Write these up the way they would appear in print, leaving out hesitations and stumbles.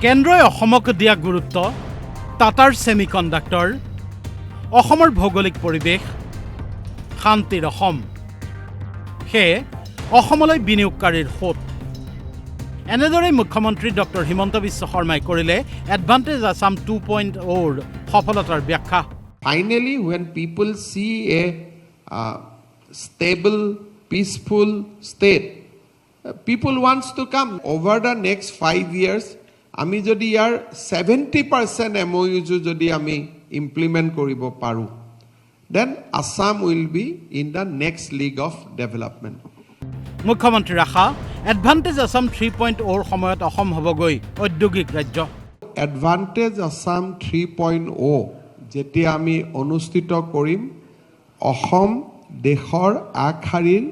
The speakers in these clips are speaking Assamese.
কেন্দ্ৰই অসমক দিয়া গুৰুত্ব টাটাৰ ছেমিকণ্ডাক্টৰ অসমৰ ভৌগোলিক পৰিৱেশ শান্তিৰ অসম সেয়ে অসমলৈ বিনিয়োগকাৰীৰ সোঁত এনেদৰে মুখ্যমন্ত্ৰী ডক্টৰ হিমন্ত বিশ্ব শৰ্মাই কৰিলে এডভান্টেজ আছাম 2.0 ৰ সফলতাৰ ব্যাখ্যা Finally, when people see a stable, peaceful state, people wants to come. Over the next 5 years, আমি যদি ইয়াৰ 70% MOUs যদি আমি implement কৰিব পাৰো, then Assam will be in the next league of development. মুখ্যমন্ত্ৰীৰ আশা এডভান্টেজ আছাম 3.0 ৰ সময়ত অসম হ'বগৈ ঔদ্যোগিক ৰাজ্য এডভান্টেজ আছাম 3.0 যেতিয়া আমি অনুষ্ঠিত কৰিম অসম দেশৰ আগশাৰীৰ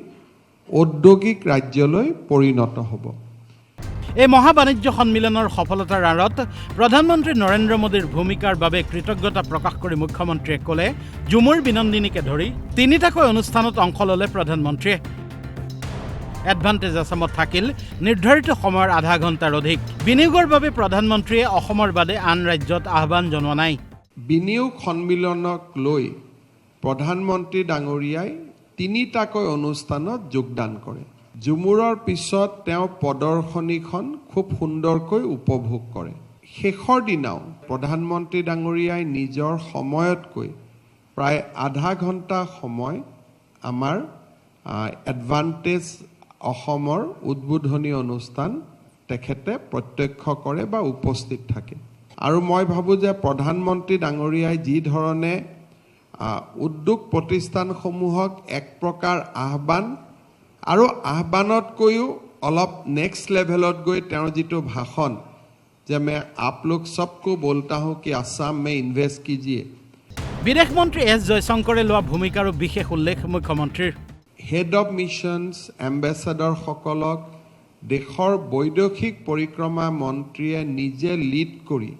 ঔদ্যোগিক ৰাজ্যলৈ পৰিণত হ'ব এই মহাবাণিজ্য সন্মিলনৰ সফলতাৰ আঁৰত প্ৰধানমন্ত্ৰী নৰেন্দ্ৰ মোদীৰ ভূমিকাৰ বাবে কৃতজ্ঞতা প্ৰকাশ কৰি মুখ্যমন্ত্ৰীয়ে ক'লে জুমুৰ বিনন্দিনীকে ধৰি তিনিটাকৈ অনুষ্ঠানত অংশ ল'লে প্ৰধানমন্ত্ৰীয়ে এডভান্টেজ আছামত থাকিল নিৰ্ধাৰিত সময়ৰ আধা ঘণ্টাৰ অধিক বিনিয়োগৰ বাবে প্ৰধানমন্ত্ৰীয়ে অসমৰ বাদে আন ৰাজ্যত আহ্বান জনোৱা নাই বিনিয়োগ সন্মিলনক লৈ প্ৰধানমন্ত্ৰী ডাঙৰীয়াই তিনিটাকৈ অনুষ্ঠানত যোগদান কৰে জুমুৰৰ পিছত তেওঁ প্ৰদৰ্শনীখন খুব সুন্দৰকৈ উপভোগ কৰে শেষৰ দিনাও প্ৰধানমন্ত্ৰী ডাঙৰীয়াই নিজৰ সময়তকৈ প্ৰায় আধা ঘণ্টা সময় আমাৰ এডভান্টেজ অসমৰ উদ্বোধনী অনুষ্ঠান তেখেতে প্ৰত্যক্ষ কৰে বা উপস্থিত থাকে আৰু মই ভাবো যে প্ৰধানমন্ত্ৰী ডাঙৰীয়াই যি ধৰণে উদ্যোগ প্ৰতিষ্ঠানসমূহক এক প্ৰকাৰ আহ্বান আৰু আহ্বানতকৈও অলপ নেক্সট লেভেলত গৈ তেওঁৰ যিটো ভাষণ যে मैं आप लोग सबको बोलता हूं कि आसाम में इन्वेस्ट कीजिए বিদেশ মন্ত্ৰী এছ জয়শংকৰে লোৱা ভূমিকাৰো বিশেষ উল্লেখ মুখ্যমন্ত্ৰীৰ হেড অফ মিছনছ এম্বেছাডৰ সকলক দেশৰ বৈদেশিক পৰিক্ৰমা মন্ত্ৰীয়ে নিজে লিড কৰি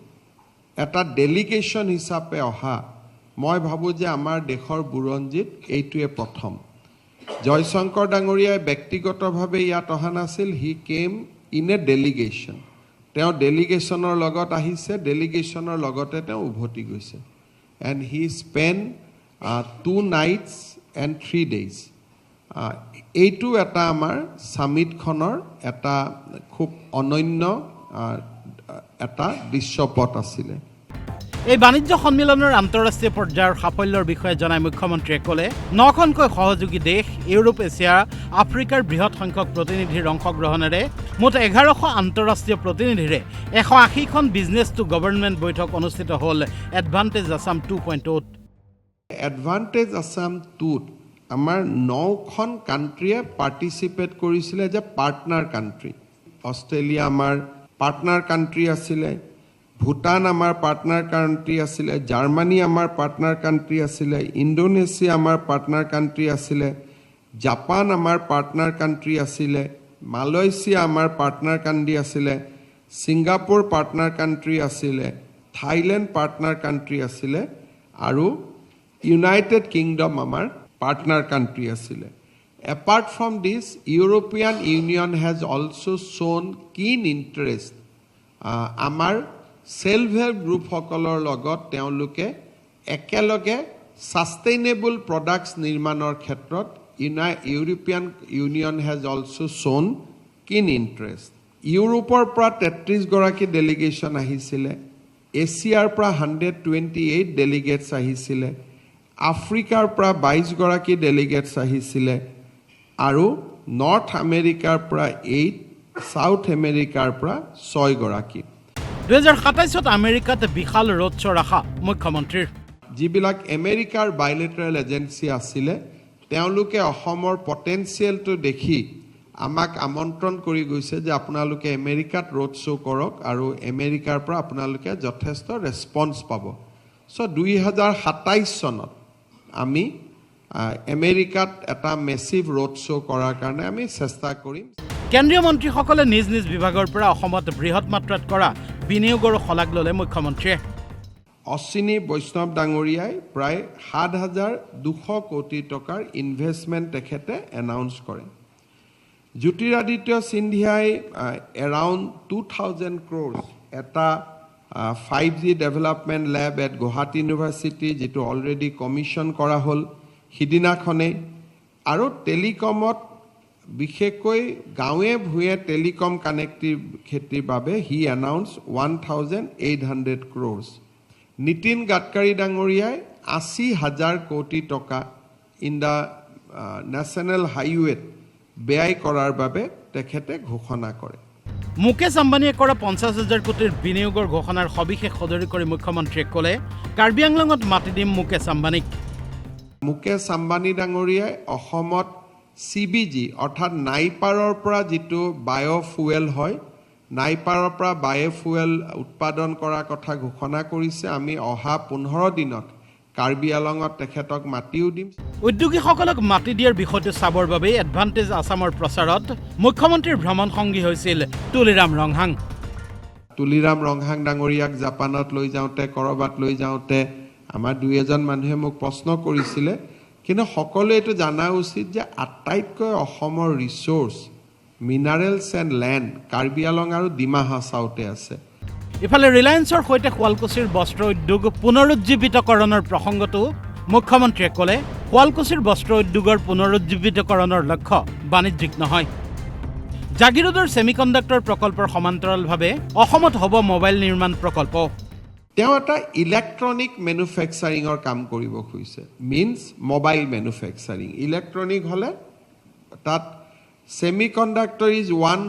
এটা ডেলিগেশ্যন হিচাপে অহা মই ভাবো যে আমাৰ দেশৰ বুৰঞ্জীত এইটোৱে প্ৰথম জয়শংকৰ ডাঙৰীয়াই ব্যক্তিগতভাৱে ইয়াত অহা নাছিল হি কেম ইন এ ডেলিগেশ্যন তেওঁ ডেলিগেশ্যনৰ লগত আহিছে ডেলিগেশ্যনৰ লগতে তেওঁ উভতি গৈছে and he spend 2 nights and 3 days এইটো এটা আমাৰ সামিটখনৰ এটা খুব অনন্য এটা দৃশ্যপট আছিলে এই বাণিজ্য সন্মিলনৰ আন্তঃৰাষ্ট্ৰীয় পৰ্যায়ৰ সাফল্যৰ বিষয়ে জনাই মুখ্যমন্ত্ৰীয়ে ক'লে 9খনকৈ সহযোগী দেশ ইউৰোপ এছিয়া আফ্ৰিকাৰ বৃহৎ সংখ্যক প্ৰতিনিধিৰ অংশগ্ৰহণেৰে মুঠ 1100 আন্তঃৰাষ্ট্ৰীয় প্ৰতিনিধিৰে 180খন বিজনেছ টু গভৰ্ণমেণ্ট বৈঠক অনুষ্ঠিত হ'ল এডভান্টেজ আছাম 2.0 এডভান্টেজ আছাম 2 আমাৰ 9খন কাণ্ট্ৰিয়ে পাৰ্টিচিপেট কৰিছিলে যে পাৰ্টনাৰ কাণ্ট্ৰি অষ্ট্ৰেলিয়া আমাৰ পাৰ্টনাৰ কাণ্ট্ৰি আছিলে ভুটান আমাৰ পাৰ্টনাৰ কাণ্ট্ৰি আছিলে জাৰ্মানী আমাৰ পাৰ্টনাৰ কাণ্ট্ৰি আছিলে ইণ্ডোনেছিয়া আমাৰ পাৰ্টনাৰ কাণ্ট্ৰি আছিলে জাপান আমাৰ পাৰ্টনাৰ কাণ্ট্ৰি আছিলে মালয়েছিয়া আমাৰ পাৰ্টনাৰ কাণ্ট্ৰি আছিলে ছিংগাপুৰ পাৰ্টনাৰ কাণ্ট্ৰি আছিলে থাইলেণ্ড পাৰ্টনাৰ কাণ্ট্ৰি আছিলে আৰু ইউনাইটেড কিংডম আমাৰ partner country asile apart from this European Union has also shown keen interest amar self help group hokolor logot teoluke ekeloge sustainable products nirmanor khetrot European Union has also shown keen interest Europeor pra 33 goraki delegation ahisile Asia pra 128 delegates ahisile আফ্ৰিকাৰ পৰা 22 গৰাকী ডেলিগেটছ আহিছিলে আৰু নৰ্থ আমেৰিকাৰ পৰা 8 সাউথ আমেৰিকাৰ পৰা 6 গৰাকী 2027ত আমেৰিকাত বিশাল ৰোড শ্ব' ৰাখা মুখ্যমন্ত্ৰীৰ যিবিলাক আমেৰিকাৰ বাইলেটাৰেল এজেন্সি আছিলে তেওঁলোকে অসমৰ পটেনচিয়েলটো দেখি আমাক আমন্ত্ৰণ কৰি গৈছে যে আপোনালোকে আমেৰিকাত ৰোড শ্ব' কৰক আৰু আমেৰিকাৰ পৰা আপোনালোকে যথেষ্ট ৰেছপন্স পাব সো 2027 চনত আমি আমেৰিকাত এটা মেসিভ ৰোড শ্ব' কৰাৰ কাৰণে আমি চেষ্টা কৰিম কেন্দ্ৰীয় মন্ত্ৰীসকলে নিজ নিজ বিভাগৰ পৰা অসমত বৃহৎ মাত্ৰাত কৰা বিনিয়োগৰ শলাগ ল'লে মুখ্যমন্ত্ৰীয়ে অশ্বিনী বৈষ্ণৱ ডাঙৰীয়াই প্ৰায় 7,200 কোটি টকাৰ ইনভেষ্টমেণ্ট তেখেতে এনাউন্স কৰে জ্যোতিৰাদিত্য সিন্ধিয়াই এৰাউণ্ড 2,000 crores এটা 5G development lab at Guwahati university যিটো অলৰেডি কমিশ্যন কৰা হ'ল সিদিনাখনেই আৰু টেলিকমত বিশেষকৈ গাঁৱে ভূঞে টেলিকম কানেক্টিভিটিৰ বাবে হি এনাউন্স 1,800 crores নীতিন গাডকাৰী ডাঙৰীয়াই 80,000 কোটি টকা ইন দ্য নেশ্যনেল হাইৱেত ব্যয় কৰাৰ বাবে তেখেতে ঘোষণা কৰে মুকেশ আম্বানীয়ে কৰা 50,000 কোটিৰ বিনিয়োগৰ ঘোষণাৰ সবিশেষ সদৰি কৰি মুখ্যমন্ত্ৰীয়ে ক'লে কাৰ্বি আংলঙত মাতি দিম মুকেশ আম্বানীক মুকেশ আম্বানী ডাঙৰীয়াই অসমত CBG অৰ্থাৎ নাইপাৰৰ পৰা যিটো বায়'ফুৱেল হয় নাইপাৰৰ পৰা বায়'ফুৱেল উৎপাদন কৰাৰ কথা ঘোষণা কৰিছে আমি অহা 15 দিনত কাৰ্বি আংলঙত তেখেতক মাতিও দিম উদ্যোগীসকলক মাতি দিয়াৰ বিষয়টো চাবৰ বাবে এডভান্টেজ আসামৰ প্ৰচাৰত মুখ্যমন্ত্ৰীৰ ভ্ৰমণ সংগী হৈছিল তুলিৰাম ৰংহাং ডাঙৰীয়াক জাপানত লৈ যাওঁতে কৰবাত লৈ যাওঁতে আমাৰ দুই এজন মানুহে মোক প্ৰশ্ন কৰিছিলে কিন্তু সকলোৱে এইটো জানা উচিত যে আটাইতকৈ অসমৰ resource minerals and land Karbi Anglong আৰু ডিমা হাছাওতে আছে ইফালে ৰিলায়েন্সৰ সৈতে শুৱালকুছিৰ বস্ত্ৰ উদ্যোগ পুনৰুজ্জীৱিতকৰণৰ প্ৰসংগটো মুখ্যমন্ত্ৰীয়ে ক'লে শুৱালকুছিৰ বস্ত্ৰ উদ্যোগৰ পুনৰুজ্জীৱিতকৰণৰ লক্ষ্য বাণিজ্যিক নহয় জাগিৰোডৰ ছেমিকণ্ডাক্টৰ প্ৰকল্পৰ সমান্তৰালভাৱে অসমত হ'ব মোবাইল নিৰ্মাণ প্ৰকল্প তেওঁ এটা ইলেক্ট্ৰনিক মেনুফেকচাৰিঙৰ কাম কৰিব খুজিছে মিন্স মোবাইল মেনুফেকচাৰিং ইলেক্ট্ৰনিক হ'লে তাত ছেমিকণ্ডাক্টৰ ইজ ওৱান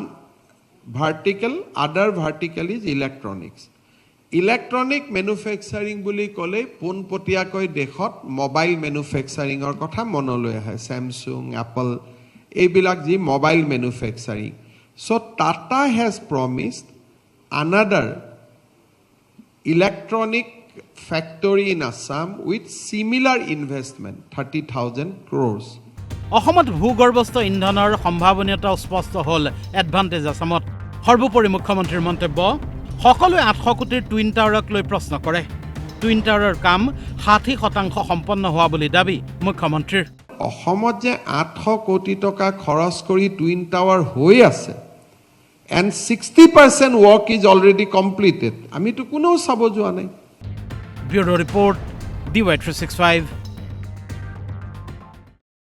ভাৰ্টিকেল আদাৰ vertical is electronics electronic manufacturing বুলি ক'লে পোনপটীয়াকৈ দেশত মোবাইল মেনুফেকচাৰিঙৰ কথা মনলৈ আহে ছেমছুং এপল এইবিলাক যি mobile manufacturing so' Tata has promised another electronic factory in Assam with similar investment 30,000 crores অসমত ভূগৰ্ভস্থ ইন্ধনৰ সম্ভাৱনীয়তা স্পষ্ট হ'ল এডভান্টেজ আসামত সৰ্বোপৰি মুখ্যমন্ত্ৰীৰ মন্তব্য সকলোৱে 800 কোটিৰ টুইন টাৱাৰক লৈ প্ৰশ্ন কৰে টুইন টাৱাৰৰ কাম 60% সম্পন্ন হোৱা বুলি দাবী মুখ্যমন্ত্ৰীৰ অসমত যে 800 কোটি টকা খৰচ কৰি টুইন টাৱাৰ হৈ আছে and 60% work is already completed. আমি তো কোনো চাব যোৱা নাই ব্যুৰো ৰিপৰ্ট DY365